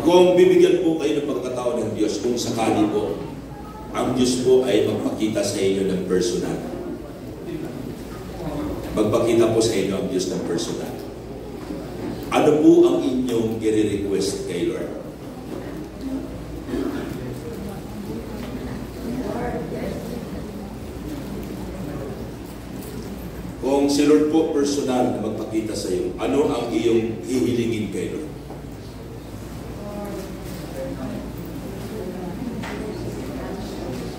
Kung bibigyan po kayo ng pagkataon ng Diyos, kung sakali po, ang Diyos po ay magpakita sa inyo ng personal. Magpakita po sa inyo ang Diyos ng personal. Ano po ang inyong i-request kay Lord? Kung si Lord po personal na magpakita sa iyo, ano ang iyong hihilingin kay Lord?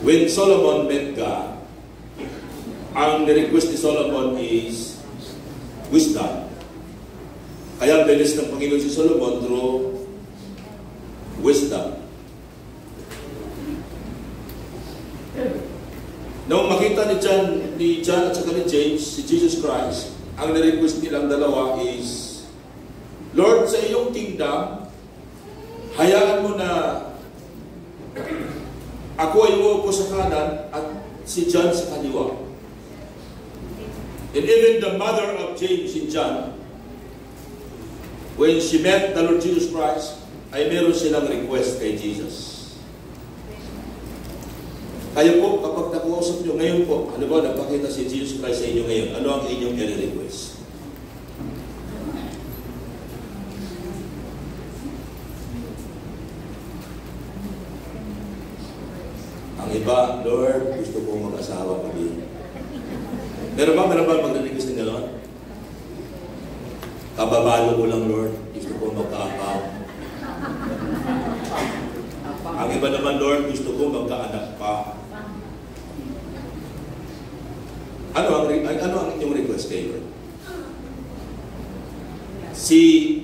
When Solomon met God, ang request ni Solomon is wisdom. Kaya bilis ng Panginoon si Solomon through wisdom. Nung makita ni John at saka ni James, si Jesus Christ, ang nirequest nilang dalawa is, Lord, sa iyong kingdom, hayaan mo na ako ay uupo sa kanan at si John sa kaliwa. And even the mother of James and John, when she met the Lord Jesus Christ, ay meron silang request kay Jesus. Kayo po, kapag nakuusap nyo ngayon po, halimbawa nagpakita si Jesus Christ sa inyo ngayon, ano ang inyong i-request? Ang iba, Lord, gusto kong mag-asawa kami. Meron ba mag-request ng gano'n? Kababalo ko lang, Lord, gusto kong magkaapaw. Ang iba naman, Lord, gusto kong magkaanak pa. Ano ang inyong request kay Lord? Si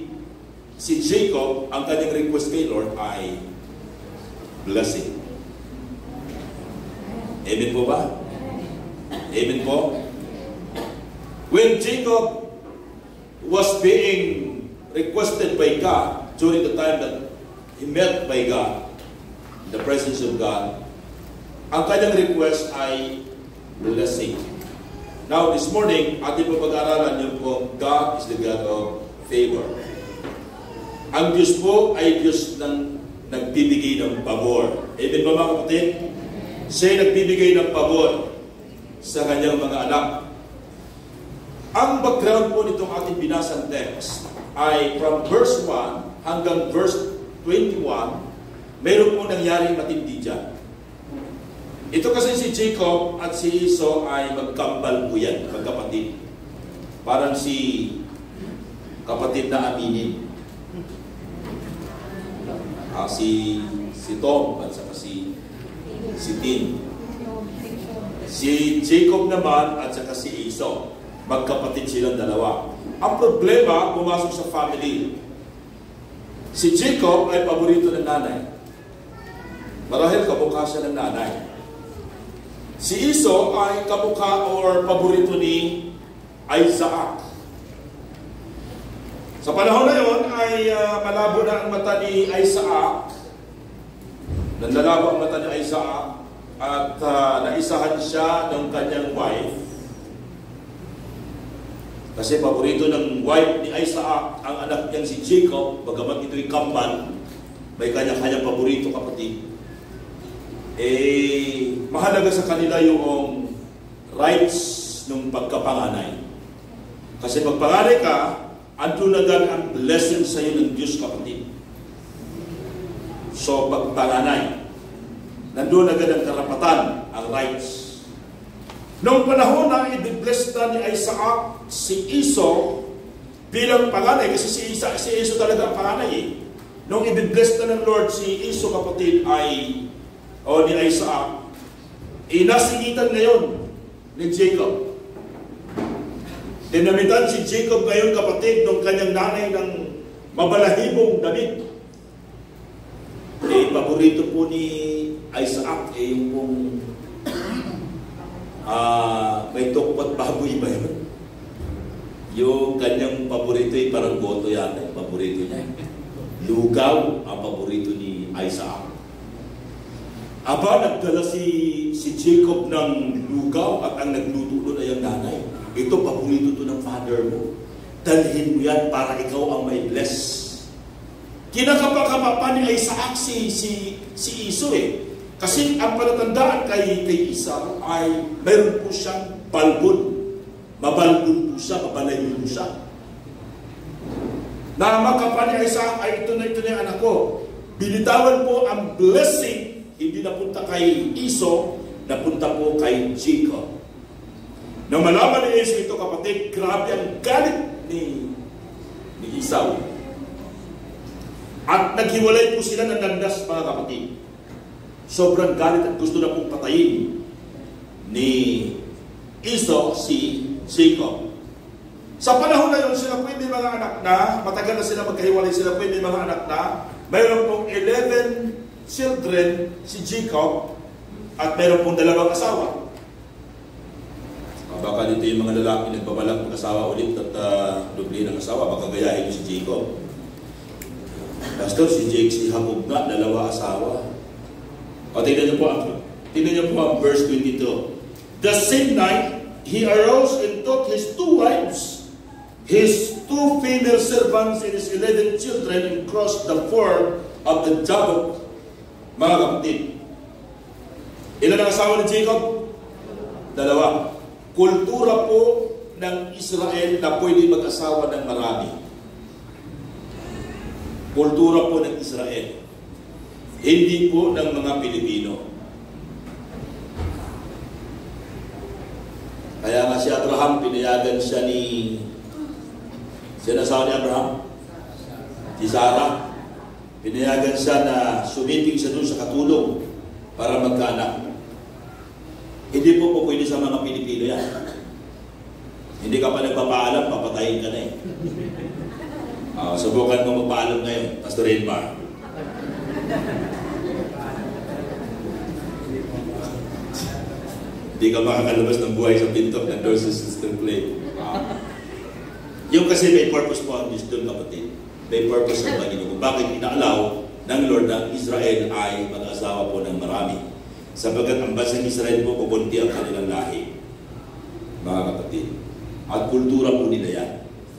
Jacob, ang kanyang request kay Lord ay blessing. Amen po ba? Amen po? When Jacob was being requested by God during the time that he met by God, in the presence of God, ang kanyang request ay blessing. Now, this morning, ating po pag-aaralan yung po, God is the God of favor. Ang Diyos po ay Diyos ng nagbibigay ng pabor. Amen ba mga kapatid? Siya'y nagbibigay ng pabor sa kanyang mga anak. Ang background po nitong ating binasang text ay from verse 1 hanggang verse 21, mayroon po nangyaring matindi dyan. Ito kasi si Jacob at si Esau ay magkambal po yan, magkapatid. Parang si kapatid na aminin. Si Tom at saka si Tim. Si Jacob naman at saka si Esau, magkapatid silang dalawa. Ang problema, pumasok sa family. Si Jacob ay paborito ng nanay. Marahil kamukha siya ng nanay. Si Esau ay kamukha or paborito ni Isaac. Sa panahon na yon ay malabo na ang mata ni Isaac. Nanlalabo ang mata ni Isaac at naisahan siya ng kanyang wife. Kasi paborito ng wife ni Isaac ang anak niyang si Jacob, bagamat ito'y kambal, may kanya-kanyang paborito kapatid. Mahalaga sa kanila yung rights ng pagkapanganay. Kasi pagpanganay ka, andun agad ang blessing sa iyo ng Diyos kapatid. So pagpanganay, nandun agad ang karapatan, ang rights. Noong panahon na i-bless na ni Isaac si Esau bilang panganay, kasi si Esau talaga ang panganay eh. Noong i-bless na ng Lord si Esau kapatid ni Isaac, inasigitan ngayon ni Jacob. Dinamitan si Jacob ngayon kapatid ng kanyang nanay ng mabalahibong damit. Paborito po ni Isaac yung pong may tukpat baboy ba yun? Yung kanyang paborito ay parang goto yata, yung paborito niya. Lugaw ang paborito ni Isaac. Aba, nagdala si Jacob ng lugaw at ang nagluto doon ay ang nanay. Ito, paborito to ng father mo. Dalhin mo yan para ikaw ang may bless. kinakapakapapan ni Isaac si Esau eh. Kasi ang palatandaan kay Esau ay mayroon po siyang balbon. Mabalbon po siya, mabalayo po siya. Na makapan ni Isaac ay ito na yung anak ko. Binitawan po ang blessing, hindi napunta kay Esau, napunta po kay Jacob. Nang malaman ni Esau ito, kapatid, grabe ang galit ni Esau. At naghiwalay po sila ng landas, mga kapatid. Sobrang galit at gusto na pong patayin ni Esau si Jacob. Sa panahon na yun, sila po may mga anak na, matagal na sila magkahiwalay, sila po may mga anak na, mayroon pong 11 children si Jacob at mayroon pong 2 asawa. Baka dito yung mga lalaki nagbabalak mag-asawa ulit at dubli ng asawa, baka gayahin si Jacob. Pastor, si Jacob nga, 2 asawa. O, tingnan niyo po ang verse 22. The same night, he arose and took his 2 wives, his 2 female servants, and his 11 children, and crossed the ford of the Jabbok. Mga kapatid, ilan ang asawa ni Jacob? 2. Kultura po ng Israel na pwede mag-asawa ng marami. Kultura po ng Israel. Hindi po ng mga Pilipino. Kaya nga si Abraham, pinayagan siya ni... Sino asawa ni Abraham? Si Sarah. Pinayagan siya na sumiting siya doon sa katulong para magkaanak. Hindi po pwede sa mga Pilipino yan. Hindi ka pa nagpapaalam, papatayin ka na eh. Subukan mo magpaalam ngayon, Pastor Edmar. Hindi ka makakalabas ng buhay sa pinto ng door system plate. Yung kasi may purpose po ang Diyos doon, kapatid. May purpose ang Panginoon. Bakit inaalaw ng Lord na Israel ay mag-asawa po ng marami? Sabagat ang bansang Israel po, kukunti ang kanilang lahi. Mga kapatid. At kultura po nila yan.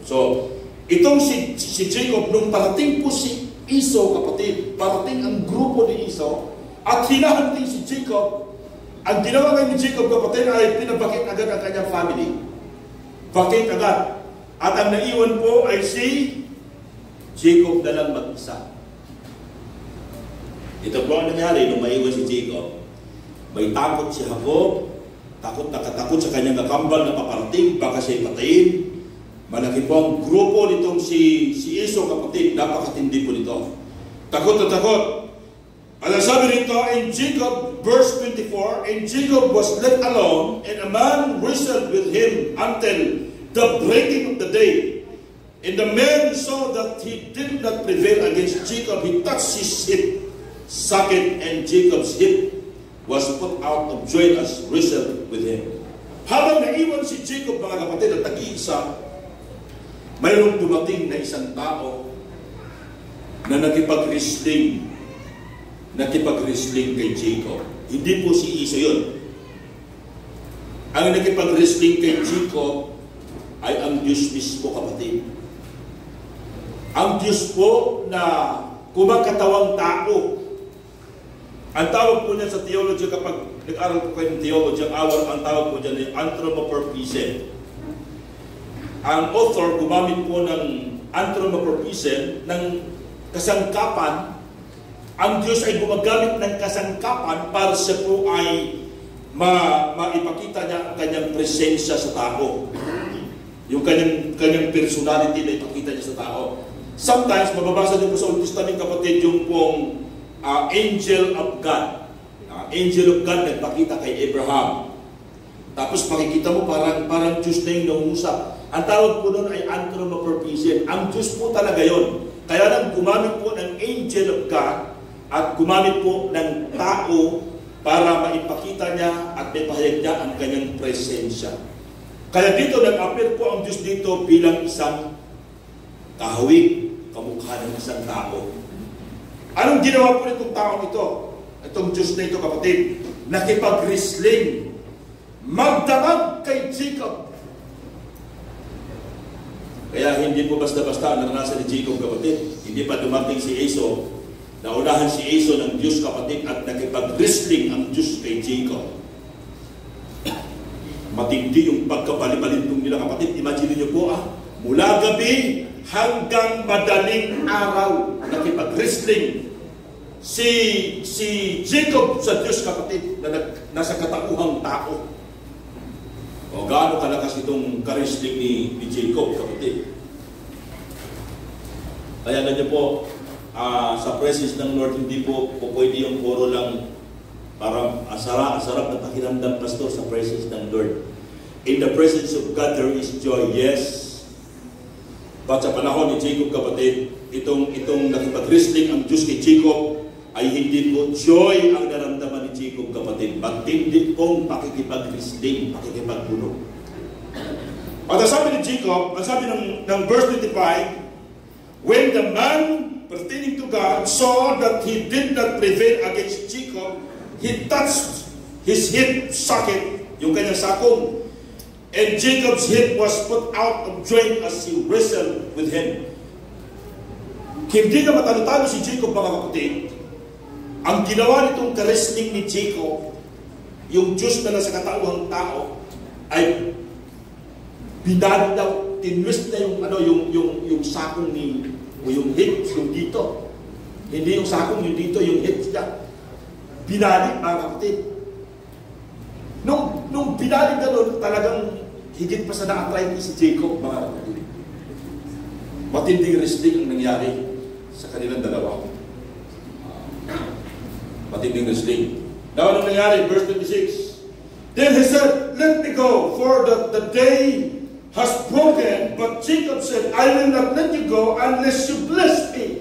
So, itong si Jacob, nung parating po si Esau, kapatid, parating ang grupo ni Esau, at hinahanting si Jacob, ang ginawa ngayon ni Jacob, kapatid, ay pinabakit agad ang kanyang family. Bakit agad. At ang naiwan po ay si Jacob na lang mag-isa. Ito po ang nangyari nung maiwan si Jacob. May takot si Jacob, nakatakot sa kanyang kakambal na paparating, baka siya'y patayin. Malaki po ang grupo nitong si Esau, kapatid, napakatindi po nito. Takot na takot. Ang sabi rito in Jacob, verse 24, and Jacob was left alone, and a man wrestled with him until the breaking of the day. And the man saw that he did not prevail against Jacob. He touched his hip socket, and Jacob's hip was put out of joint as wrestled with him. Habang naiwan si Jacob, mga kapatid, at nag-iisa, mayroong dumating na isang tao na nakipag-wrestling kay Jacob. Hindi po si Esau yun. Ang nakipag-wrestling kay Jacob ay ang Diyos mismo, kapatid. Ang Diyos po na kumakatawang tao. Ang tawag po niya sa theology, kapag nag-aral po kayo ng theology, ang tawag po niya ay anthropomorphism. Ang author gumamit po ng anthropomorphism ng kasangkapan. Ang Diyos ay gumagamit ng kasangkapan para siya po ay maipakita niya ang kanyang presensya sa tao. Yung kanyang personality na ipakita niya sa tao. Sometimes, mababasa niyo po sa Old Testament, kapatid, yung pong angel of God. Angel of God nagpakita kay Abraham. Tapos makikita mo parang Diyos na yung nangusap. Ang tawag po doon ay anthropomorphism. Ang Diyos po talaga yon. Kaya nang gumamit po ng angel of God at gumamit po ng tao para maipakita niya at maipahayag niya ang kanyang presensya. Kaya dito nag-appear po ang Diyos dito bilang isang kahawig, kamukha ng isang tao. Anong ginawa po nitong taong ito? Itong Diyos na ito, kapatid, nakipag-wrestling, magdamag kay Jacob. Kaya hindi po basta-basta ang naranasan ni Jacob, kapatid. Hindi pa dumating si Esau. Naunahan si Esau ng Diyos, kapatid, at nakipag-wrestling ang Diyos kay Jacob. Matindi yung pagkapalibalintong nila, kapatid. Imagine niyo po, mula gabi hanggang madaling araw, nakipag-wrestling si Jacob sa Diyos, kapatid, na nasa katauhang tao. O gaano kalakas itong ka-wrestling ni Jacob, kapatid. Kaya na niyo po, sa presence ng Lord, hindi po pwede yung puro lang para asarap na pakiramdam, pastor, sa presence ng Lord. In the presence of God, there is joy, yes. But sa panahon ni Jacob, kapatid, itong nakipag-wrestling ang Diyos kay Jacob, ay hindi po joy ang naramdaman ni Jacob, kapatid. Matindi pong pakikipag-wrestling, pakikipag-bulong. At ang sabi ni Jacob, ang sabi ng verse 25, when the man pertaining to God saw that he did not prevail against Jacob, he touched his hip socket, yung kanyang sakong, and Jacob's hip was put out of joint as he wrestled with him. Hindi na matalutalo si Jacob, mga kapatid. Ang ginawa nitong ka-wrestling ni Jacob, yung Diyos na nasa katauhang tao, ay binali daw, tinwist na yung sakong ni, o yung hips, yung dito. Hindi yung sakong yung dito, yung hips niya. Binali, mga kapatid. Nung binali gano'n, talagang higit pa sa na-arthritis si Jacob, mga kapatid. Matinding wrestling ang nangyari sa kanilang dalawa. Matinding wrestling. Now, anong nangyari? Verse 26. Then he said, let me go, for the day has broken. But Jacob said, I will not let you go unless you bless me.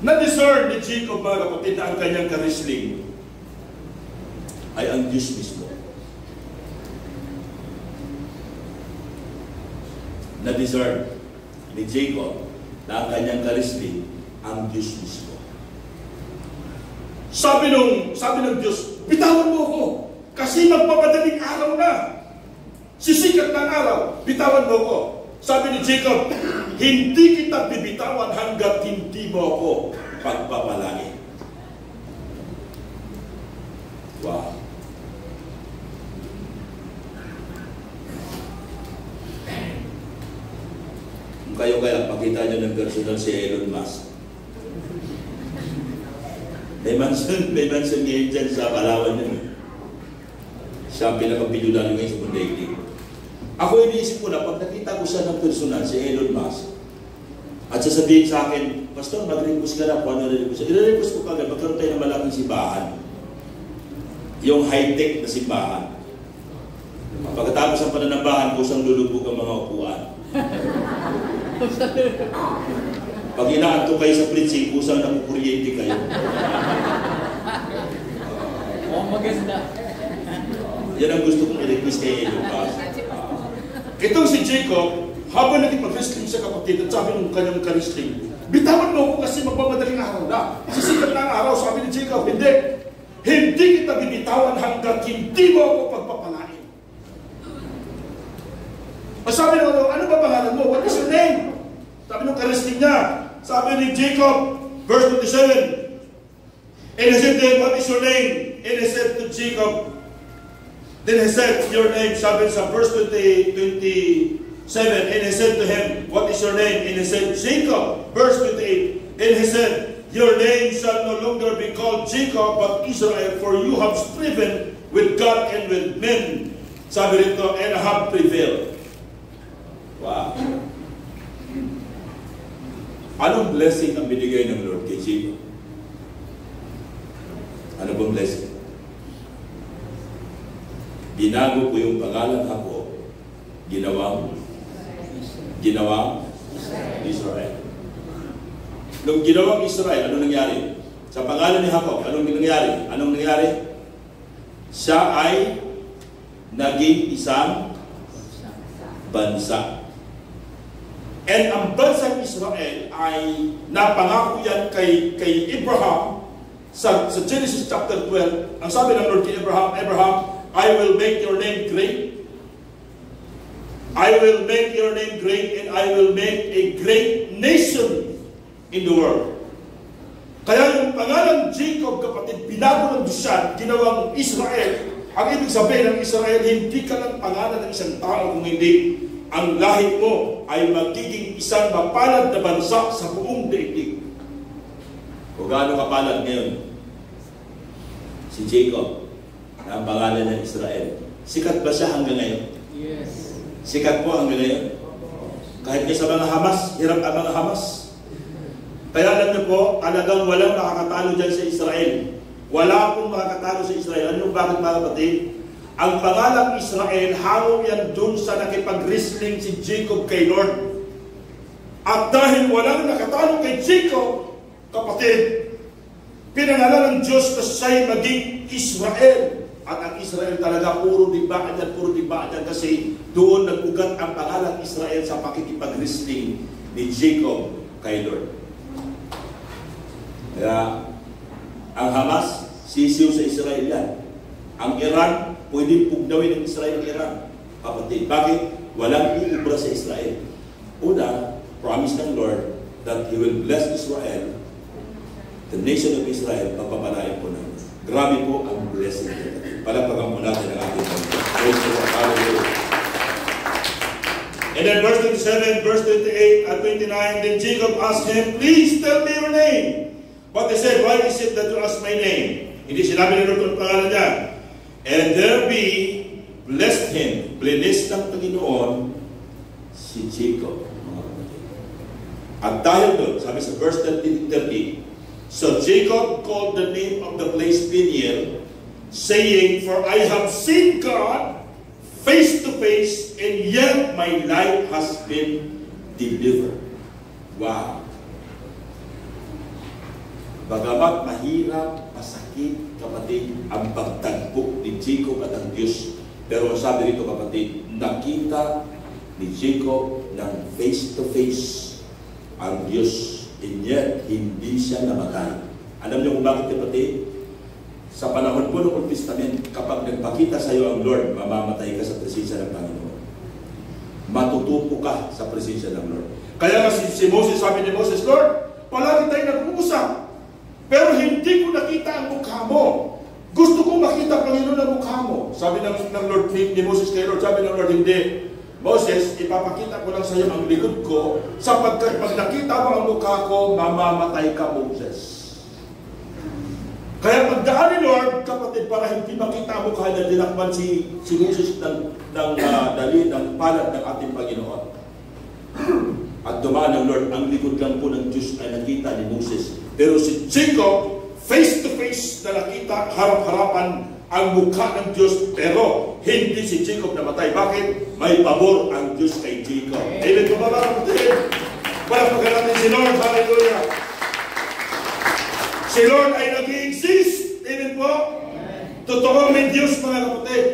Na-discern ni Jacob, mga kapatid, na ang kanyang ka-wrestling ay ang Diyos mismo. Na-discern ni Jacob na ang kanyang ka-wrestling ang Diyos mismo. Sabi ng Diyos, bitawan mo ako kasi magpapadaling araw na. Sisikat ng araw, bitawan mo ako. Sabi ni Jacob, hindi kita bibitawan hanggat hindi mo ako pagpapalangin. Wow. Kung kayo kaya, pakita nyo ng personal si Elon Musk. May mansion ngayon dyan sa Palawan yun. Siya ang pinaka-bilyonaryo ngayon sa Mundaigdig. Ako iniisip ko na, pag nakita ko siya ng personal, si Elon Musk, at sasabihin sa akin, Pastor, mag-request ka na, kung ano na-request. I-request ko kagad, magkaroon tayo ng malaking simbahan. Yung high-tech na simbahan. Pagkatapos ang pananambahan, kusang lulubog ang mga upuan. Pag inaanto kayo sa preaching, kusang nakukuryente kayo. Maganda. Yan ang gusto kong i-request kay Elon Musk. Itong si Jacob, habang naging-wrestling sa kapatid at sabi ng kanyang ka-wrestling, bitawan mo ako kasi magmamadaling araw na. Sisikat na ang araw, sabi ni Jacob, hindi kita bibitawan hanggat hindi mo ako pagpapalain. Sabi ng ano ba pangalan mo? What is your name? Sabi ng ka-wrestling niya, sabi ni Jacob, verse 27, and he said to him, what is your name? And he said to Jacob, then he said, your name, sabi sa verse 27, and he said to him, what is your name? And he said, Jacob, verse 28, and he said, your name shall no longer be called Jacob, but Israel, for you have striven with God and with men. Sabi rito, and have prevailed. Wow. Anong blessing ang binigay ng Lord kay Jacob? Ano bang blessing? Binago ko yung pangalan ako, ginawang Israel. Nung ginawang Israel, ano nangyari? Sa pangalan ni Jacob, anong nangyari? Anong nangyari? Siya ay naging isang bansa. And ang bansang Israel ay napangako yan kay Abraham sa Genesis chapter 12. Ang sabi ng Lord kay Abraham, I will make your name great. I will make your name great and I will make a great nation in the world. Kaya yung pangalan Jacob, kapatid, binago ng Diyos yan, ginawang Israel. Ang ibig sabihin ng Israel, hindi ka lang pangalan ng isang tao kung hindi ang lahi mo ay magiging isang mapalad na bansa sa buong daigdig. O gaano kapalad ngayon? Si Jacob, ang pangalan ng Israel. Sikat ba siya hanggang ngayon? Yes. Sikat po hanggang ngayon. Kahit nga sa mga Hamas, hirap ang mga Hamas. Kaya alam niyo po, talagang walang makakatalo dyan sa Israel. Wala pong makakatalo sa Israel. Ano yung bakit mga kapatid? Ang pangalang Israel, hango yan dun sa nakipag-wrestling si Jacob kay Lord. At dahil walang nakatalo kay Jacob, kapatid, pinangalan ng Diyos na siya'y maging Israel. At ang Israel talaga, puro dibaan yan kasi doon nag-ugat ang pangalang Israel sa pakikipag-wrestling ni Jacob kay Lord. Kaya, ang Hamas, sisiw sa Israel yan. Ang Iran, pwedeng pugnawin ng Israel ang Iran. Kapatid, bakit? Walang uubra sa Israel. Una, promise ng Lord that He will bless Israel, the nation of Israel, papapalain po namin. Grabe po ang blessing. Palagpagan po natin ang ating Panginoon. Hallelujah. And then verse 27, verse 28 and 29, then Jacob asked him, please tell me your name. But he said, why is it that you ask my name? Hindi sinabi ni Lord ang pangalan niya. And there be, blessed him, blinis ng Panginoon, si Jacob. At dahil doon, sabi sa verse 30, so Jacob called the name of the place Peniel, saying, for I have seen God face to face, and yet my life has been delivered. Wow. Bagamat mahirap, masakit, kapatid, ang pagtagpo ni Jacob at ang Diyos. Pero sabi rito, kapatid, nakita ni Jacob ng face to face ang Diyos. And yet, hindi siya namatay. Alam niyo kung bakit, kapatid? Sa panahon po ng Old Testament, kapag nagpakita sa iyo ang Lord, mamamatay ka sa presensya ng Panginoon. Matutupo ka sa presensya ng Lord. Kaya nga si Moses, sabi ni Moses, Lord, palagi tayo nag-uusap, pero hindi ko nakita ang mukha mo. Gusto kong makita, Panginoon, ang mukha mo. Sabi ng Lord ni Moses kay Lord, sabi ng Lord, hindi. Moses, ipapakita ko lang sa iyo ang likod ko, sapagkat pag nakita mo ang mukha ko, mamamatay ka, Moses. Kaya pagdaan ni Lord, kapatid, para hindi makita ang mukha na dinakpan si Moses ng dali ng palad ng ating Panginoon. At dumaan ng Lord, ang likod lang po ng Diyos ay nakita ni Moses. Pero si Jacob, face to face na nakita, harap-harapan ang mukha ng Diyos, pero hindi si Jacob namatay. Bakit? May pabor ang Diyos kay Jacob. Amen po ba, kapatid? Palakpakan natin si Lord. Hallelujah. Si Lord ay nag-i-exist. Amen po? Totoo may Diyos, mga kapatid.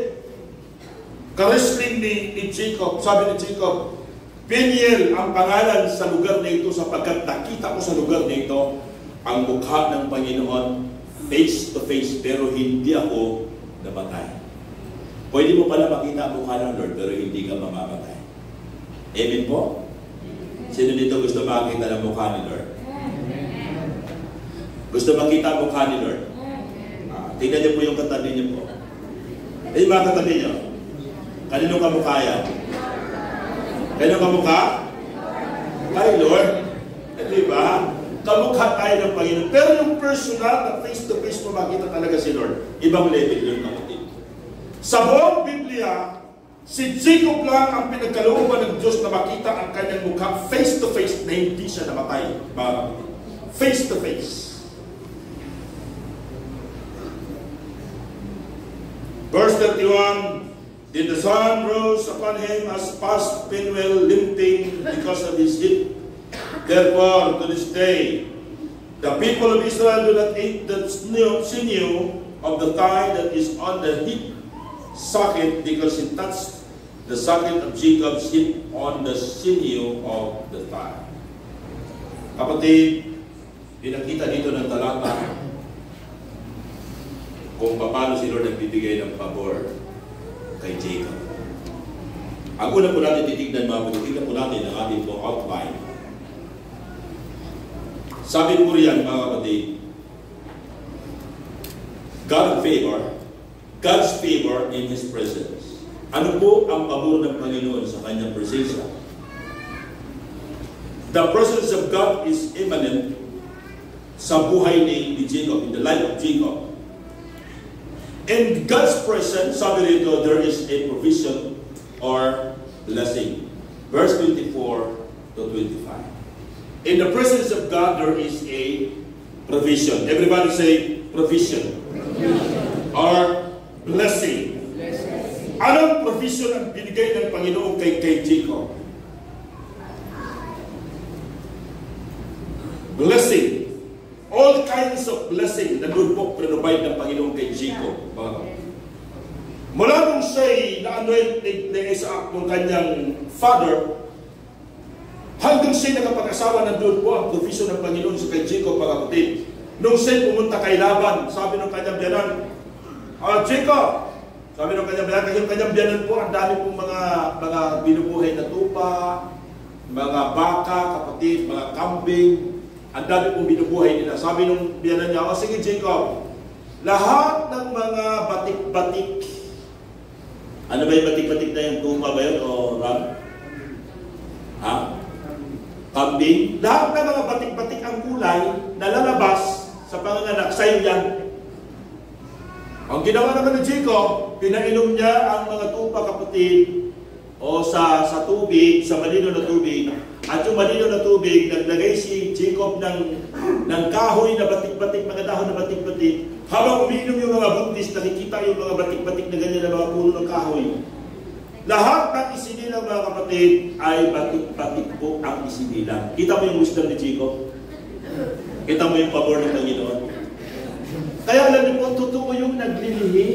Ka-wrestling ni Jacob. Sabi ni Jacob, Peniel ang pangalan sa lugar na ito sapagkat nakita ko sa lugar na ito ang mukha ng Panginoon face to face, pero hindi ako namatay. Pwede mo pala makita ang mukha ng Lord, pero hindi ka mamamatay. Amen po? Sino dito gusto makita ng mukha ni Lord? Gusto makita ang mukha ni Lord? Tingnan niyo po yung katabi niyo po. Mga katabi niyo. Kanino kamukha yan? Kanino kamukha? Kay Lord. Diba? Kamukha tayo ng Panginoon. Pero yung personal na face-to-face mo makita talaga si Lord, ibang level yun, kapatid. Sa buong Biblia, si Jacob lang ang pinagkalooban ng Diyos na makita ang kanyang mukha face-to-face na hindi siya namatay. Face-to-face. Verse 31, then the sun rose upon him as past Peniel, limping because of his heat. Therefore, to this day, the people of Israel do not eat the sinew of the thigh that is on the hip socket, because it touched the socket of Jacob's hip on the sinew of the thigh. Kapatid, pinakita dito ng talata kung paano si Lord nagbibigay ng pabor kay Jacob. Ang una po natin titignan, mga kapatid, tignan po natin ang ating pong outline. Sabi po riyan, mga kapatid, God's favor in His presence. Ano po ang pabor ng Panginoon sa kanyang presensya? The presence of God is immanent sa buhay ni Jacob, in the life of Jacob. In God's presence, sabi rito, there is a provision or blessing. Verse 24 to 25. In the presence of God, there is a provision. Everybody say provision. Or blessing. Anong provision ang binigay ng Panginoon kay Jacob? Blessing. All kinds of blessing na doon po provide ng Panginoon kay Jacob. Mula nung siya'y na-anointed ni Isaac ng kanyang father, hanggang siya'y nakapag-asawa na doon po ang provision ng Panginoon sa kay Jacob, mga kapatid. Nung siya'y pumunta kay Laban, sabi ng kanyang biyanan, Jacob, sabi ng kanyang biyanan, yung kanyang biyanan po, ang dami pong mga binubuhay na tupa, mga baka, kapatid, mga kambing, ang dami pong binubuhay nila. Sabi ng biyanan niya, sige Jacob, lahat ng mga batik-batik, ano ba yung batik-batik na yung tupa ba yun? O ram? Ha? Kambing? Lahat ng mga batik-batik ang kulay na lalabas sa panganganak, sa'yo yan. Ang ginawa naman ni Jacob, pinainom niya ang mga tupa, kapatid, o sa tubig, sa malino na tubig. At yung malino na tubig, naglagay si Jacob ng kahoy na batik-batik, mga dahon na batik-batik. Habang umiinom yung mga buntis, nakikita yung mga batik-batik na ganyan na mga puno ng kahoy. Lahat ng isinilang, mga kapatid, ay batik-batik po ang isinilang. Kita mo yung wisdom ni Jacob? Kita mo yung pabor ng Panginoon? Kaya alam niyo po, totoo yung naglilihi.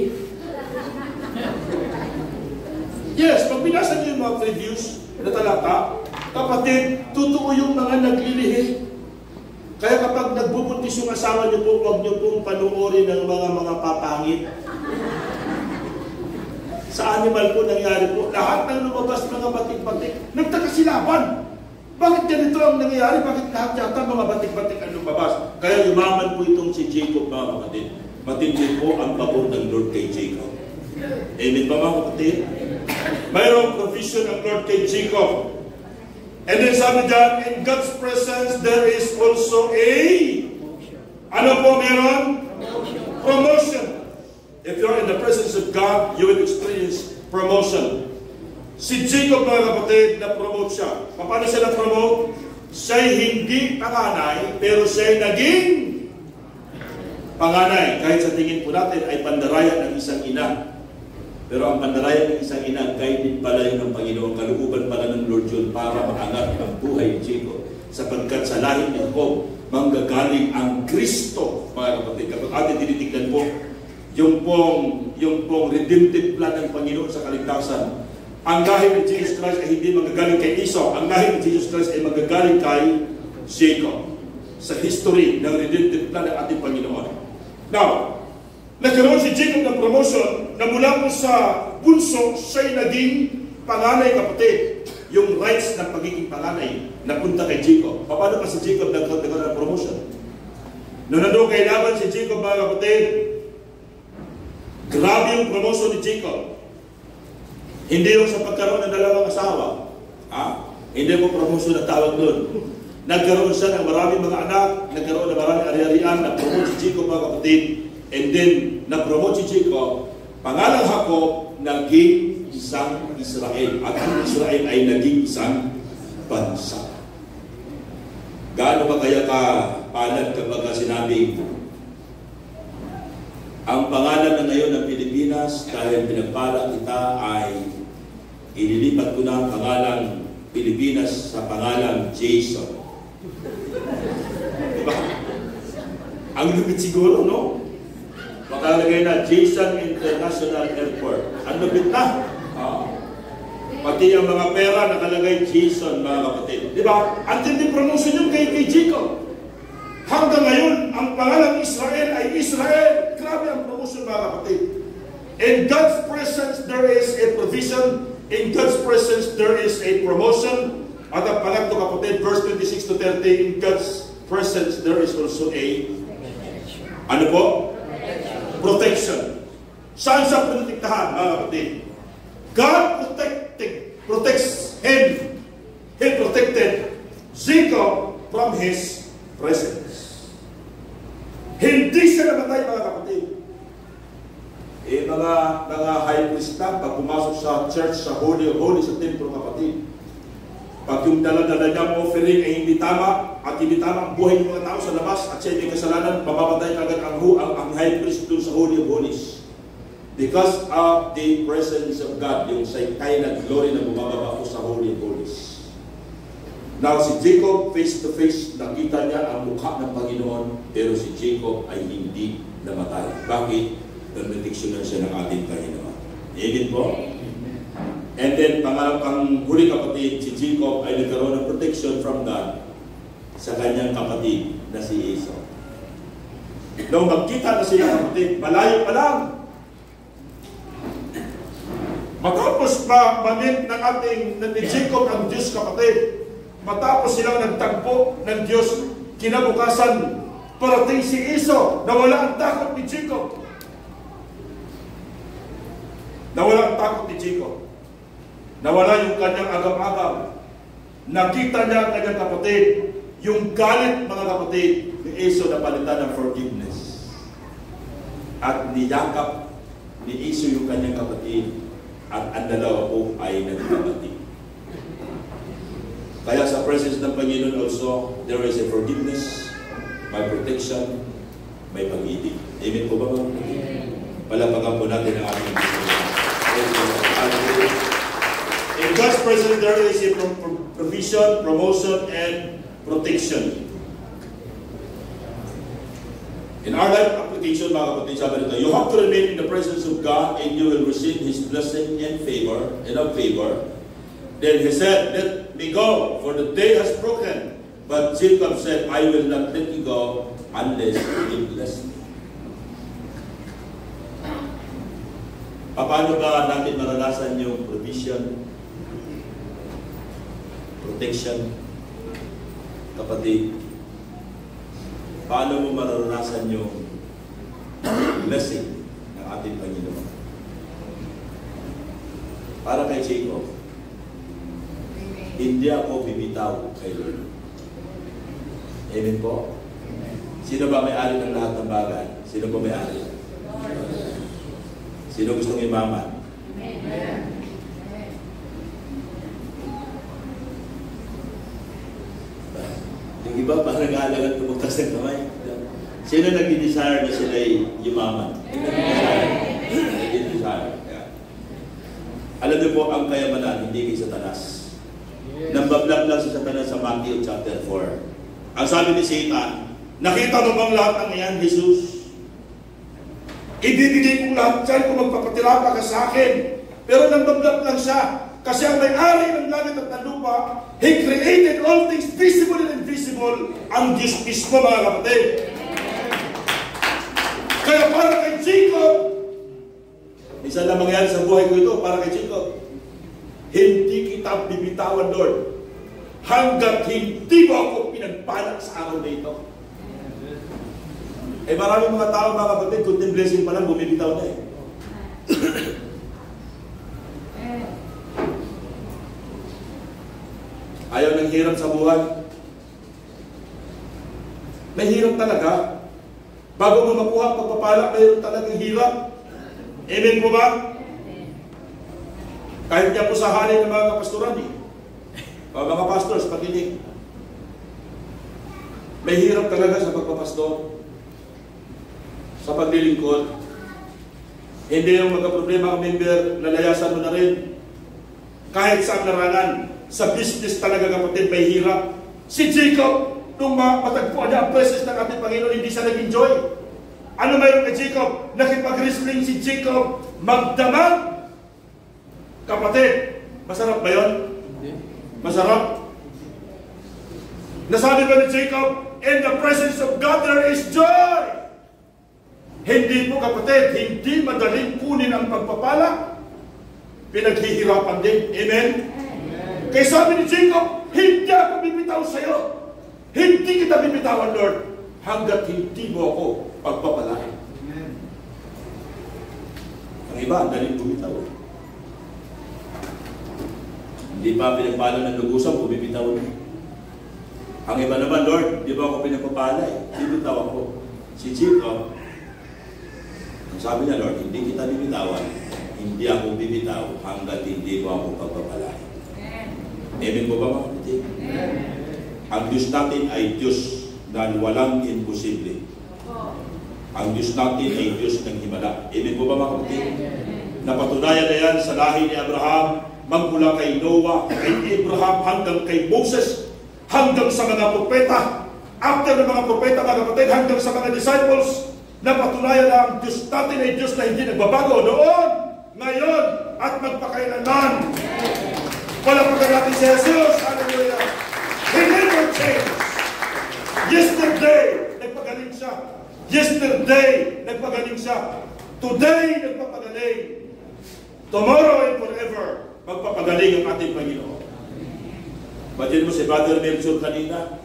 Yes, pag binasa niyo yung mga previews na talata, kapatid, totoo yung mga naglilihi. Kaya kapag nagbubuntis yung asawa niyo po, huwag niyo pong panuorin ng mga papangit. Sa animal po nangyari po, lahat ng lumabas mga batik-batik, nagtaka si Laban. Bakit ganito ang nangyayari? Bakit lahat yata mga batik-batik ang lumabas? Kaya yumaman po itong si Jacob, mga kapatid. Matindi po ang pabor ng Lord kay Jacob. Amen ba, mga kapatid? Mayroong provision ang Lord kay Jacob. And then sabi dyan, in God's presence, there is also ano po meron? Promotion. If you're in the presence of God, you will experience promotion. Si Jacob, mga kapatid, na-promote siya. Paano siya na-promote? Siya'y hindi panganay, pero siya'y naging panganay. Kahit sa tingin po natin ay pandaraya ng isang ina. Pero ang pandaraya ng isang ina, guided pala yun ng Panginoon, kalooban pala ng Lord yun para maangat ang buhay ni Jacob. Sapagkat sa lahi ni Jacob, manggagaling ang Kristo, mga kapatid. Kapag atin tinitignan po, yung pong redemptive plan ng Panginoon sa kaligtasan, ang lahi ni Jesus Christ ay hindi manggagaling kay Esau. Ang lahi ni Jesus Christ ay manggagaling kay Jacob. Sa history ng redemptive plan ng ating Panginoon. Now, nagkaroon si Jacob ng promotion na mula po sa bunso, siya'y naging panganay, kapatid. Yung rights ng pagiging panganay napunta kay Jacob. Paano pa si Jacob nagkaroon ng promotion? Noong nandun kay Laban si Jacob, mga kapatid, grabe yung promotion ni Jacob. Hindi yung sa pagkaroon ng dalawang asawa. Hindi mo promotion na tawag doon. Nagkaroon siya ng maraming mga anak, nagkaroon ng maraming ari-arian, na-promote si Jacob, mga kapatid. And then, na-promote si Jacob, pangalang Jacob, naging isang Israel. At ang Israel ay naging isang bansa. Gaano ba kaya ka palad kapag sinabi, ang pangalan na ngayon ng Pilipinas, dahil pinagpala kita, ay ililipat ko na ang pangalang Pilipinas sa pangalang Jason. Diba? Ang lupit siguro, no? Makalagay na Jason International Airport. Ang lupit na. Pati ang mga pera nakalagay Jason, mga kapatid. Diba? Ang tindi promotion yung kay Jacob. Hanggang ngayon, ang pangalang Israel ay Israel. Grabe ang promotion, mga kapatid. In God's presence, there is a provision in God's presence, there is a promotion. At ang pangatlo kapatid, verse 26 to 30, in God's presence, there is also a, ano po? Protection. Saan sa protektahan, mga kapatid? God protects him. He protected Jacob from his presence. Hindi siya namatay, mga kapatid. Mga high priest na, pag pumasok sa church, sa Holy of Holy, sa templo, kapatid, pag yung dala-dala niyang offering ay hindi tama, at hindi tama ang buhay ng mga tao sa labas, at siya may kasalanan, mamamatay agad ang high priest doon sa Holy of Holies. Because of the presence of God, yung Shekinah glory na bumababa ko sa Holy of Holies. Now, si Jacob, face to face, nakita niya ang mukha ng Panginoon, pero si Jacob ay hindi namatay. Bakit? Benediction na siya ng ating Panginoon. Amen po? And then, pang huli kapatid, si Jacob ay nagkaroon ng protection from God sa kanyang kapatid na si Esau. Nung magkita na sila kapatid, malayo pa lang. Matapos ma-meet ng ni Jacob ang Diyos kapatid, matapos silang nagtagpo ng Diyos, kinabukasan, parating si Esau, nawala ang takot ni Jacob. Nawala ang takot ni Jacob. Nawala yung kanyang agam-agam. Nakita niya ang kanyang kapatid, yung galit, mga kapatid, ni Esau na palitan ng forgiveness. At niyakap ni Esau yung kanyang kapatid, at ang dalawa po ay nagkapatid. Kaya sa presence ng Panginoon also, there is a forgiveness, may protection, may pag-ibig. Amen po ba mga kapatid? Palapagan po natin ang ating in God's presence, there is a provision, promotion, and protection. In our life application, mga kapatid, sabi nito, you have to remain in the presence of God and you will receive His blessing and favor, and of favor. Then he said, let me go, for the day has broken. But Jacob said, I will not let you go unless you bless me. Paano ba natin maranasan yung provision, protection, kapatid? Paano mo maranasan yung blessing ng ating Panginoon? Para kay Jacob, hindi ako bibitaw kay Lord. Amen po? Sino ba may-ari ng lahat ng bagay? Sino ba may-ari? Sino gustong imaman? Amen. Yung iba parang nag-aalagan tumugtas ng kamay. Sino nag-desire na sila yumaman? Nag-desire. Alam niyo po, ang kayamanan hindi kay Satanas. Nambablab lang sa Satanas sa Matthew chapter 4. Ang sabi ni Satan, nakita mo bang lahat ng iyan, Jesus? Ibibigay kong lahat dyan kung magpapatira pa ka sa akin. Pero nambablab lang siya. Kasi ang may-ari ng langit at ng lupa, He created all things visible and invisible, ang Diyos mismo, mga kapatid. Kaya para kay Jacob, isa lang mangyari sa buhay ko ito, para kay Jacob, hindi kita bibitawan, Lord, hanggat hindi mo ako pinagpalak sa araw na ito. Eh maraming mga tao, mga kapatid, kunting blessing pa lang, bumibitaw na eh. Ayaw ng hirap sa buhay. May hirap talaga. Bago mo makuha ang pagpapala, mayroon talagang hirap. Amen po ba? Kahit niya po sa halin ng mga kapastoran eh. Mga pastors, pakinig. May hirap talaga sa pagpapastor. Sa paglilingkod. Hindi yung magka-problema ang member, lalayasan mo na rin. Kahit saan larangan. Sa business talaga kapatid, may hirap. Si Jacob, nung matagpuan niya ang presence ng ating Panginoon, hindi siya nag-enjoy. Ano mayroon kay Jacob? Nakipag-wrestling si Jacob, magdamag. Kapatid, masarap ba yun? Masarap? Nasabi ba ni Jacob, in the presence of God there is joy. Hindi po kapatid, hindi madaling kunin ang pagpapala. pinaghihirapan din. Amen? Kaya sabi ni Jacob, hindi ako bibitaw sa'yo. Hindi kita bibitawan, Lord, hanggat hindi mo ako pagpapalain. Ang iba, ang daling bumitaw. Hindi pa pinagpala ng lugusan, bumibitaw na. Ang iba naman, Lord, di ba ako pinagpapalay? Bibitaw ako. Si Jacob, ang sabi niya, Lord, hindi kita bibitawan. Hindi ako bibitaw hanggat hindi mo ako pagpapalay. Amen po ba mga kapatid? Ang Diyos natin ay Diyos na walang imposible. Ang Diyos natin ay Diyos ng himala. Amen po ba mga kapatid? Napatunayan na yan sa lahi ni Abraham, magmula kay Noah, kay Abraham, hanggang kay Moses, hanggang sa mga propeta. After ng mga propeta, mga kapatid, hanggang sa mga disciples, napatunayan na ang Diyos natin ay Diyos na hindi nagbabago noon, ngayon, at magpakailanman. Palapagan natin si Jesus. Hallelujah. He never changed. Yesterday, nagpagaling siya. Yesterday, nagpagaling siya. Today, nagpapagaling. Tomorrow and forever, magpapagaling ang ating Panginoon. Badyan mo si Brother Melchor kanina.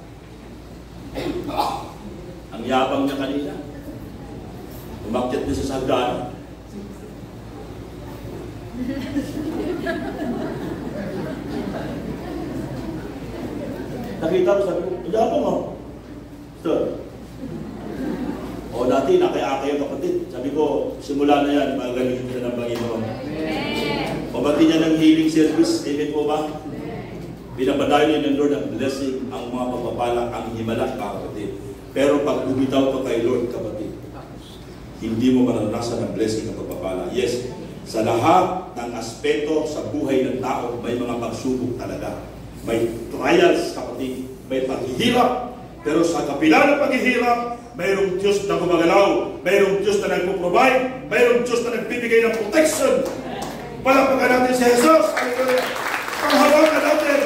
Ang yabang niya kanina. Umakyat niya sa sagdaan. Nakita ko, sabi ko, yabang mo. Sir. O dati, nakay-akay ang kapatid. Sabi ko, simula na yan, magaling siya ng Panginoon. Pabati niya ng healing service. Amen po ba? Binabadayo niya ng Lord ang blessing, ang mga pagpapala, ang himala, kapatid. Pero pag bumitaw ka kay Lord, kapatid, hindi mo maranasan ang blessing ng pagpapala. Yes, sa lahat ng aspeto sa buhay ng tao, may mga pagsubok talaga. May trials, kapatid. May paghihirap. Pero sa kapila ng paghihirap, mayroong Diyos na gumagalaw. Mayroong Diyos na nagpo-provide. Mayroong Diyos na nagbibigay ng protection. Palapagan natin si Jesus. Panghawakan natin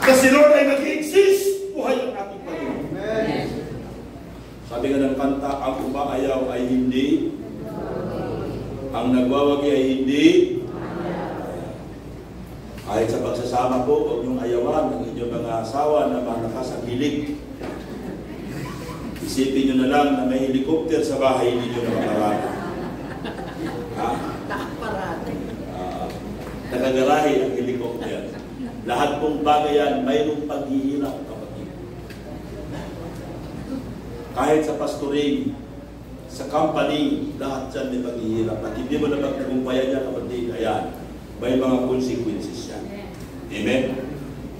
na si Lord ay nag-exist. Buhay ang ating Panginoon. Sabi nga ng kanta, ang umaayaw ay hindi, ang nagwawagi ay hindi. Kahit sa pagsasama po, huwag niyong ayawan ng inyong mga asawa na malakas ang hilig. Isipin niyo na lang na may helicopter sa bahay ninyo na makarami. Nakagarahe ang helicopter. Lahat pong bagay yan, mayroong paghihirap, kapatid. Kahit sa pastoring, sa company, lahat dyan may paghihirap. At hindi mo na magtagumpayan niya, kapatid, ayan, may mga consequences yan. Amen?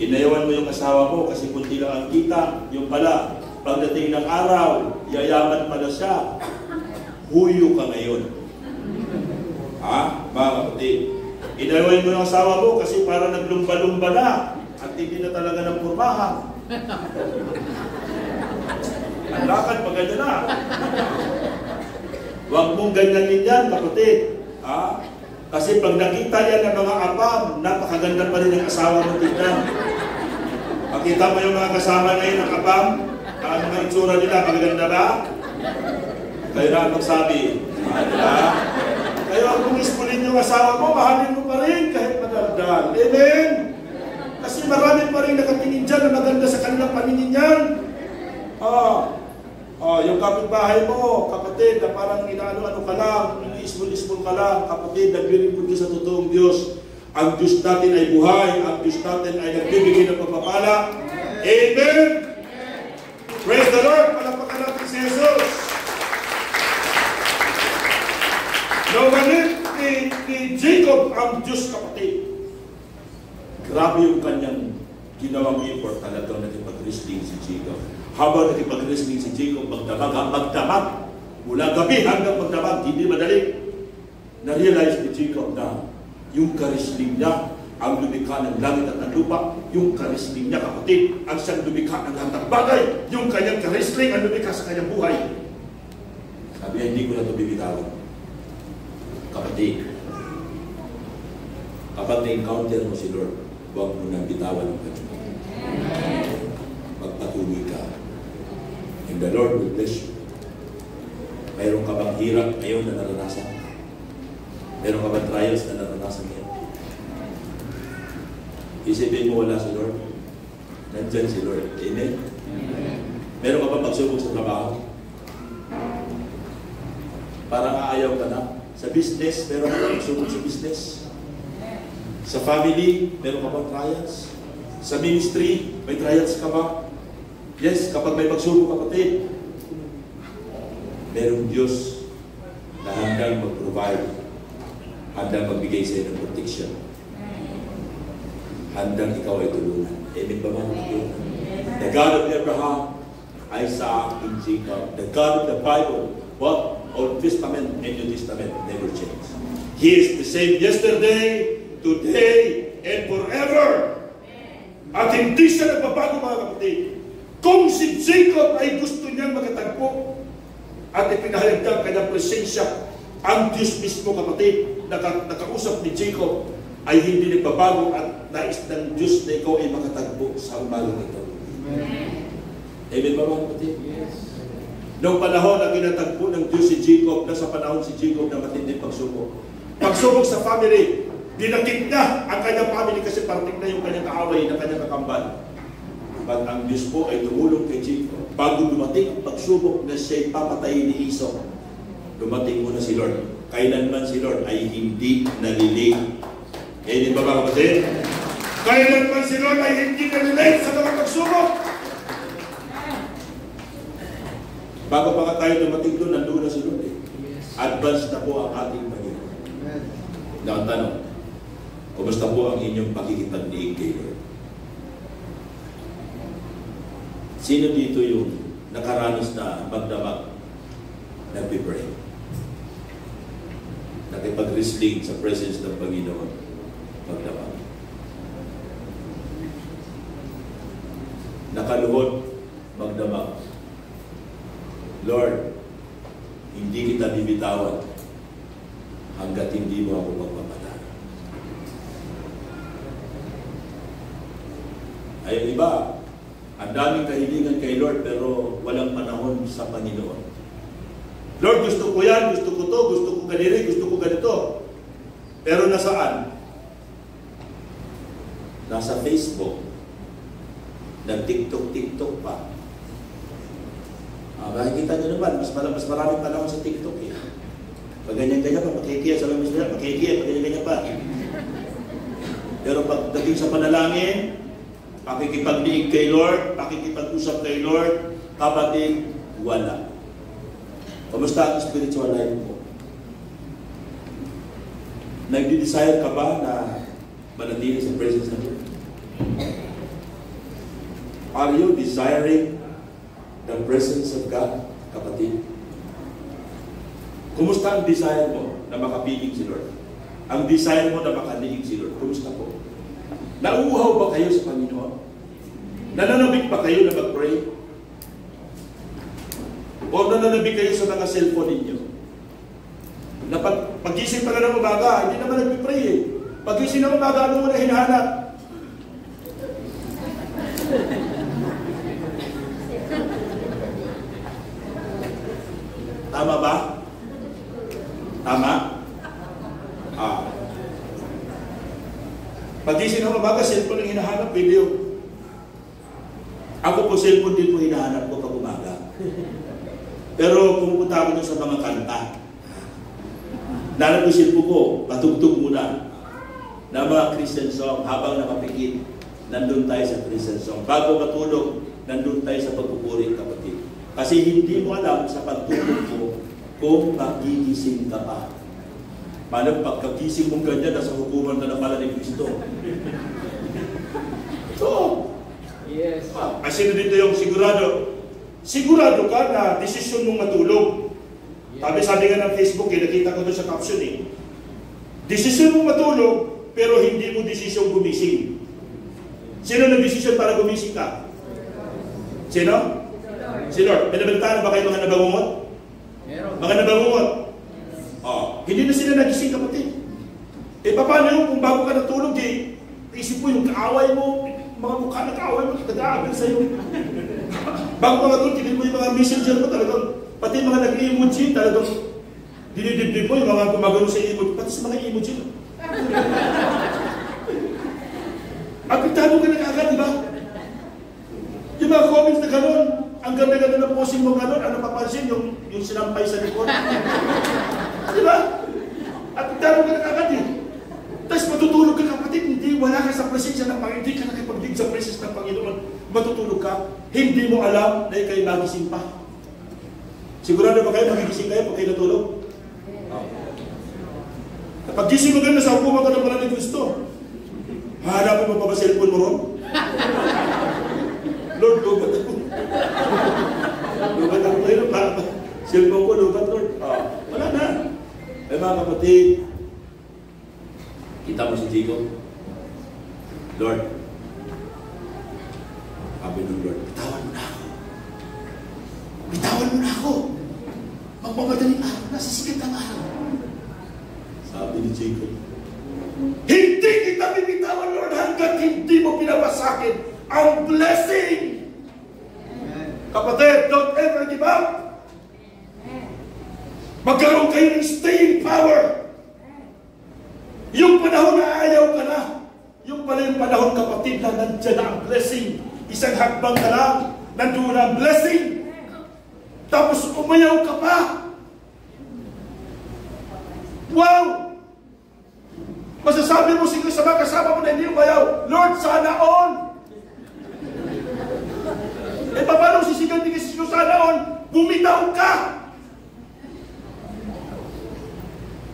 Inayawan mo yung asawa mo kasi kunti lang ang kita. Yung pala, pagdating ng araw, yayaman pala siya. Huyo ka ngayon. Ha? Mga kapatid. Inayawan mo yung asawa mo kasi para naglumba-lumba na at hindi na talaga ng purmahan. Ang lakad pa ganyan na. Huwag mong ganyanin yan, kapatid. Ha? Kasi pag nakita yan ng mga apam, napakaganda pa rin ang asawa mo tignan. Makita mo yung mga kasama ngayon ng apam, ang mga itsura nila, magaganda ba? Kayo na magsabi. Kayo ang kumiskulin yung asawa mo, mahalin mo pa rin kahit madaldal. Amen? Kasi marami pa rin nakatingin dyan na maganda sa kanilang paningin yan. Yung kapitbahay mo, kapatid, na parang inaano-ano ka lang, iniismul-ismul ka lang, kapatid, naglilingkod ka sa totoong Diyos. Ang Diyos natin ay buhay, ang Diyos natin ay nagbibigay ng pagpapala. Amen! Praise the Lord! Palapakan natin si Jesus! Nawalit ni Jacob ang Diyos, kapatid. Grabe yung kanyang ginawang effort, talagang nakipag-wrestling si Jacob. Habang nakipag-wrestling si Jacob, magdamag. Mula gabi hanggang magdamag, hindi madali. Na-realize ni Jacob na yung ka-wrestling niya, ang lumikha ng langit at ng lupa, yung ka-wrestling niya, kapatid, ang siyang lumikha ng lahat ng bagay, yung kanyang ka-wrestling ang lumikha sa kanyang buhay. Sabi niya, hindi ko na ito bibitawan. Kapatid, kapag na-encounter mo si Lord, huwag mo nang bitawan ang Panginoon. Magpatuloy ka. And the Lord will bless you. Mayroon ka bang hirap ngayon na naranasan? Meron ka ba trials na naranasan niya? Isipin mo wala si Lord. Nandyan si Lord. Amen? Meron ka ba pagsubok sa trabaho? Parang aayaw ka na. Sa business, meron ka ba pagsubok sa business? Sa family, meron ka bang trials? Sa ministry, may trials ka ba? Yes, kapag may pagsubok kapatid, merong Diyos na handang mag-provide, handang magbigay sa iyo ng protection. Handang ikaw ay tulungan. Amen ba mga kapatid? The God of Abraham, Isaac, and Jacob, the God of the Bible, what? Old Testament and New Testament never change. He is the same yesterday, today, and forever. At hindi siya nagbabago mga kapatid. Kung si Jacob ay gusto niyang makatagpo at ipinahayag ang kanyang presensya, ang Diyos mismo kapatid, nakausap ni Jacob, ay hindi nagbabago at nais ng Diyos na ikaw ay makatagpo sa umagang ito. Amen ba mga kapatid? Yes. Noong panahon na kinatagpo ng Diyos si Jacob, nasa panahon si Jacob na matinding pagsubok. Pagsubok sa family, dinakit na ang kanyang family kasi parting na yung kanyang kaaway na kanyang kakambal. But ang Diyos po ay tumulong kay Jacob. Bago dumating ang pagsubok na siya'y papatayin ni Esau, dumating muna si Lord. Kailanman si Lord ay hindi nalilig. Hindi ba mga kapatid? Kailanman si Lord ay hindi nalilig sa mga pagsubok. Bago pa nga tayo dumating doon, nandun na si Lord eh. Advance na po ang ating Panginoon. Nakatanong, kumusta po ang inyong pakikipagdiig kay Lord? Sino dito yung nakaranas na magdamag, nagpipray? Nakipag-wrestling sa presence ng Panginoon, magdamag. Nakaluhod, magdamag. Lord, hindi kita bibitawan hanggat hindi mo ako magpapatalo. Ay iba, ang daming kahilingan kay Lord pero walang panahon sa Panginoon. Lord, gusto ko yan, gusto ko to, gusto ko ganito, gusto ko ganito. Pero nasaan? Nasa Facebook. Nag-TikTok pa. Makikita nyo naman, mas maraming panahon sa TikTok eh. Pag ganyan-ganyan pa, makikiya sa lamis nila, makikiya, pag ganyan-ganyan pa. Pero pagdating sa panalangin, pakikipagdiig kay Lord, pakikipag-usap kay Lord, kapatid, wala. Kamusta ang spiritual life mo? Nagdi-desire ka ba na manatili sa presence ng Lord? Are you desiring the presence of God, kapatid? Kumusta ang desire mo na makapiling si Lord? Ang desire mo na makaliig si Lord, kumusta po? Nauuhaw ba kayo sa Panginoon? Nananabik ba kayo na mag-pray? O nananabik kayo sa mga cellphone ninyo? Na pag-gising pa lang ng umaga, hindi naman nag-pray eh. Pag-gising ng umaga, ano mo na hinahanap? Tama ba? Tama? Pag-isip ng umaga, cellphone ang hinahanap, video. Ako po, cellphone din po hinahanap ko pag umaga. Pero pumunta ako sa mga kanta. Lalap yung cellphone ko, patugtog muna. Na mga Christian song, habang nakapikit, nandun tayo sa Christian song. Bago matulog, nandun tayo sa pagpupuri, kapatid. Kasi hindi mo alam sa pagtulog mo kung magigising ka pa. Paano pagkagising mong ganyan, nasa hukuman ka na pala ni Kristo. Ito. Yes. Kasi dito yung sigurado. Sigurado ka na desisyon mong matulog. Yes. Sabi nga ng Facebook, nakita ko doon sa caption eh. Desisyon mong matulog, pero hindi mo desisyon gumising. Sino nag-desisyon para gumising ka? Sino? Si Lord. Binabantaan ba kayo mga nabangungot? Mga nabangungot? Hindi na sila nagising, kapatid. Paano yun kung bago ka natulog, isip mo yung kaaway mo, mga mukha na kaaway mo, nag-aagal sa'yo. Bago ka natulog, tignan mo yung mga messenger mo talagang, pati mga nag-emoji, talagang dinidibdib mo yung mga gumagano sa emoji, pati sa mga emoji. Apektado ka na agad, di ba? Yung mga comments na gano'n, ang ganda-ganda na posing mo gano'n, ano papansin, yung sinampay sa likod. Di ba? Apektado ka na agad eh. Tapos matutulog ka kapatid, hindi, wala ka sa presensya ng Panginoon, hindi ka nakipagdig sa presensya ng Panginoon. Matutulog ka, hindi mo alam na ikaw'y magising pa. Sigurado ba kayo magigising kayo pag kayo natulog? Kapag gising mo ganda sa hukuman ka ng pala ni Kristo, hanapin mo pa ba cellphone mo ron? Lord, lubat ako. Lubat ako kayo, cellphone ko, lubat Lord. Wala na. Eh mga kapatid, kita mo si Jacob. Lord, sabi ng Lord, bitawan mo na ako. Bitawan mo na ako. Magmamadaling araw, nasa sikat ng araw. Sabi ni Jacob, hindi kita bibitawan, Lord, hanggat hindi mo pinawasakin ang blessing. Kapatid, don't ever give up. Magkaroon kayo ng staying power. Yung panahon na ayaw ka na, yung pala yung panahon, kapatid, na nandiyan na ang blessing. Isang hakbang ka lang, nandoon na ang blessing. Tapos umayaw ka pa. Wow! Masasabi mo siguro sa mga kasama mo na hindi umayaw, Lord, sana all. Eh, paano sisigaw ni Jesus, sana all? Bumitaw ka!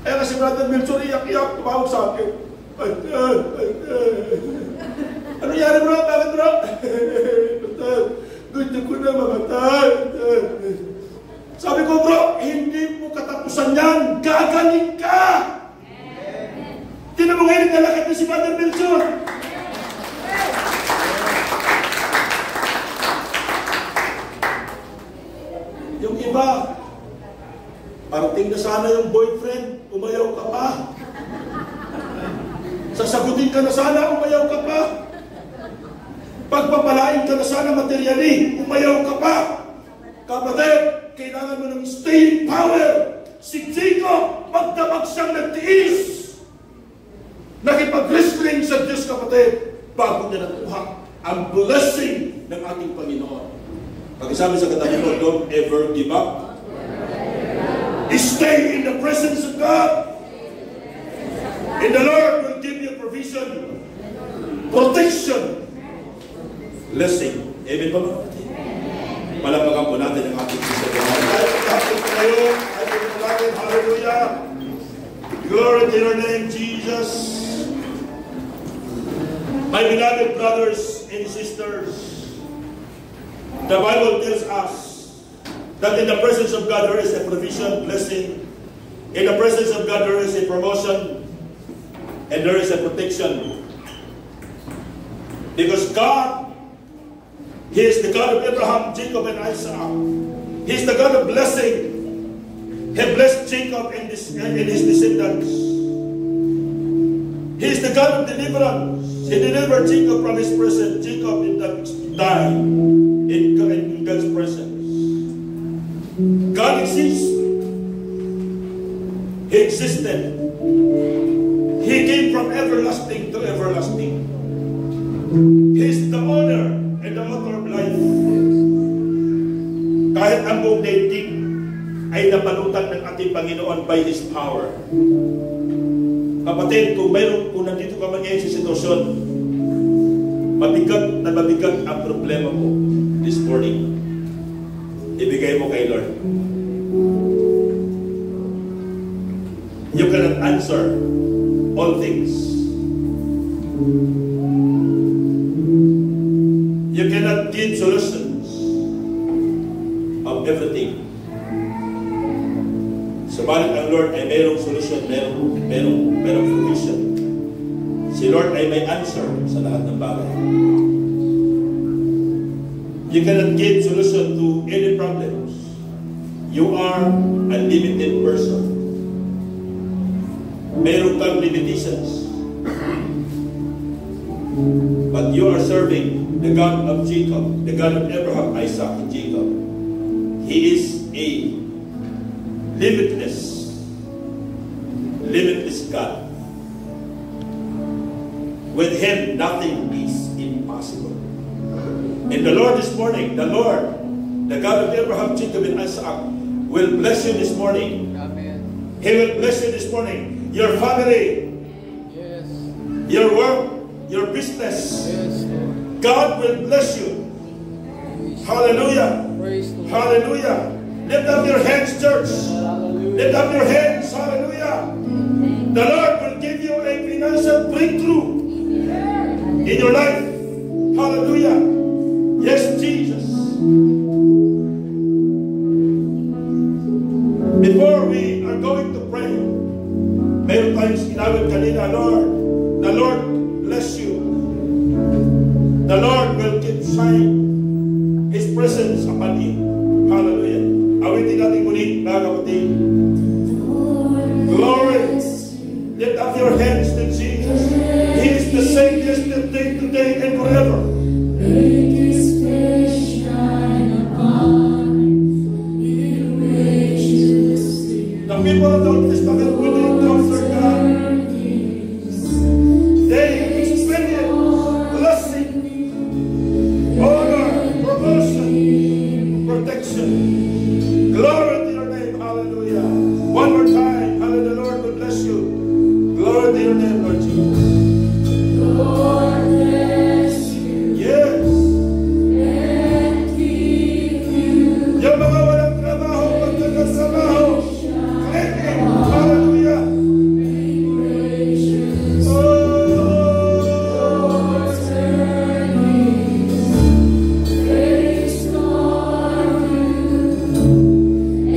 Kaya kasi Brother Melchor, iyak-iyak, tumawag sa akin. Ano nangyari bro? Bakit bro? Gusto ko na mamatay. Sabi ko bro, hindi mo katapusan yan. Gagaling ka! Tinan mo ngayon, naglalakad na si Brother Melchor. Yung iba, parating na sana yung boyfriend, umayaw ka pa. Sasagutin ka na sana, umayaw ka pa. Pagpapalain ka na sana materially, umayaw ka pa. Kapatid, kailangan mo ng staying power. Si Jacob, magdamag siyang nagtiis. Nakipag-wrestling sa Diyos, kapatid, bago niya nakuha ang blessing ng ating Panginoon. Pag-isabi sa katabi mo, don't ever give up. Stay in the presence of God. And the Lord will give you provision, protection, blessing. Amen ba mga kapatid? Palapakan po natin ang ating Kristo. Hallelujah. Glory to your name, Jesus. My beloved brothers and sisters, the Bible tells us that in the presence of God there is a provision, blessing. In the presence of God there is a promotion, and there is a protection. Because God, He is the God of Abraham, Jacob, and Isaac. He is the God of blessing. He blessed Jacob and his descendants. He is the God of deliverance. He delivered Jacob from his prison. Jacob did not die in God's presence. God exists. He existed. He came from everlasting to everlasting. He is the owner and the author of life. Kahit ang buong daigdig ay napalutan ng ating Panginoon by His power. Kapatid, kung nandito ka man ngayon sa sitwasyon, mabigat na mabigat ang problema mo this morning, ibigay mo kay Lord. You cannot answer all things. You cannot give solutions of everything. Subalit ang Lord ay mayroong solution, mayroong provision. Si Lord ay may answer sa lahat ng bagay. You cannot give solution to any problems. You are a limited person. Mayroong kang limitations. But you are serving the God of Jacob, the God of Abraham, Isaac, and Jacob. He is a limitless limitless God. With Him, nothing is impossible. And the Lord this morning, the Lord, the God of Abraham, Jacob, and Isaac, will bless you this morning. Amen. He will bless you this morning. Your family, Yes. your work, your business. Yes, Lord. God will bless you. Hallelujah. Praise the Lord. Hallelujah. Lift up your hands, church. Hallelujah. Lift up your hands. Hallelujah. The Lord will give you a financial breakthrough in your life. Hallelujah. Yes, Jesus. Before we are going to pray, many times ginawid kanina, Lord, the Lord bless you. The Lord will keep shine His presence upon you. Hallelujah. Awitin natin muli, mga kapatid. Glory. Lift up your hands to Jesus. He is the same yesterday, today, and forever. Make His face shine upon you graciously. The people of the Old Testament, when they encounter God, they experienced blessing, honor, promotion, protection. Glory to your name. Hallelujah. One more time. Hallelujah. The Lord will bless you. Glory to your name, Lord Jesus. Lord bless you Yes. and keep you. Yung mga walang trabaho, magkakatrabaho. Hallelujah. Gracious Oh. Lord, turn His face on you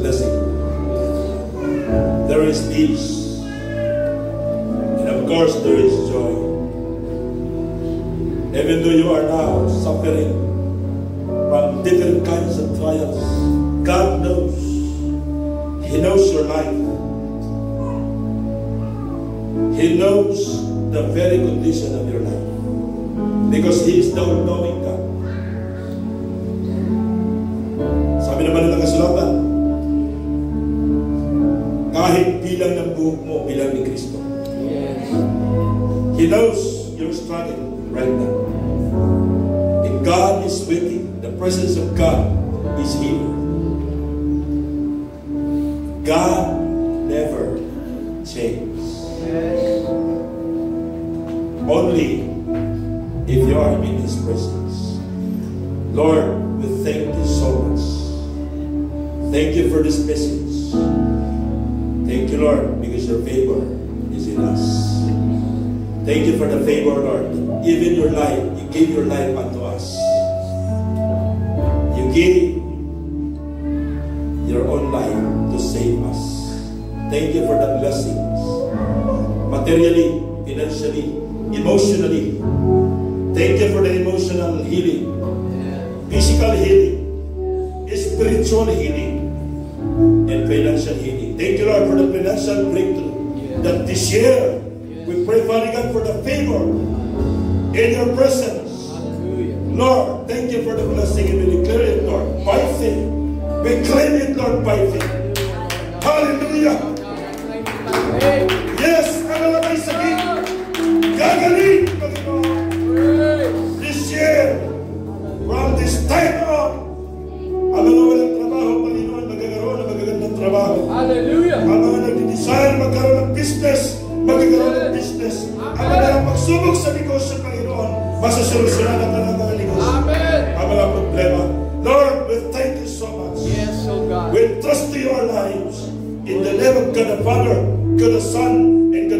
blessing. There is peace. And of course, there is joy. Even though you are now suffering from different kinds of trials, God knows. He knows your life. He knows the very condition of your life. Because He is the all-knowing God. Sabi naman ng kasulatan, kahit bilang ng buhok mo, bilang ni Kristo. Yes. He knows your struggle right now. And God is waiting. The presence of God is here. God never changes. Yes. Only if you are in His presence. Lord, we thank you so much. Thank you for this message. Thank you, Lord, because your favor is in us. Thank you for the favor, Lord. Even your life, you gave your life unto us. You gave your own life to save us. Thank you for the blessings. Materially, financially, emotionally. Thank you for the emotional healing, physical healing, spiritual healing, and financial healing. Thank you, Lord, for the financial breakthrough. That this year, we pray, Father God, for the favor in your presence. Hallelujah. Lord, thank you for the blessing, and we declare it, Lord, by faith. We claim it, Lord, by faith. Hallelujah. Yes, ano na tayo sabihin? Gagaling, Panginoon. This year, from this time on, ang mga walang trabaho, Panginoon, magkakaroon ng magagandang trabaho. Hallelujah. Ang mga nagdi-desire magkaroon ng business, magkakaroon ng business. Ang mga pagsubok sa negosyo, Panginoon, masasolusyonan ang kanilang mga negosyo. Amen. Ang mga problema. Lord, we thank you so much. Yes, oh God. We trust to your lives. In the name of God the Father, God the Son, and God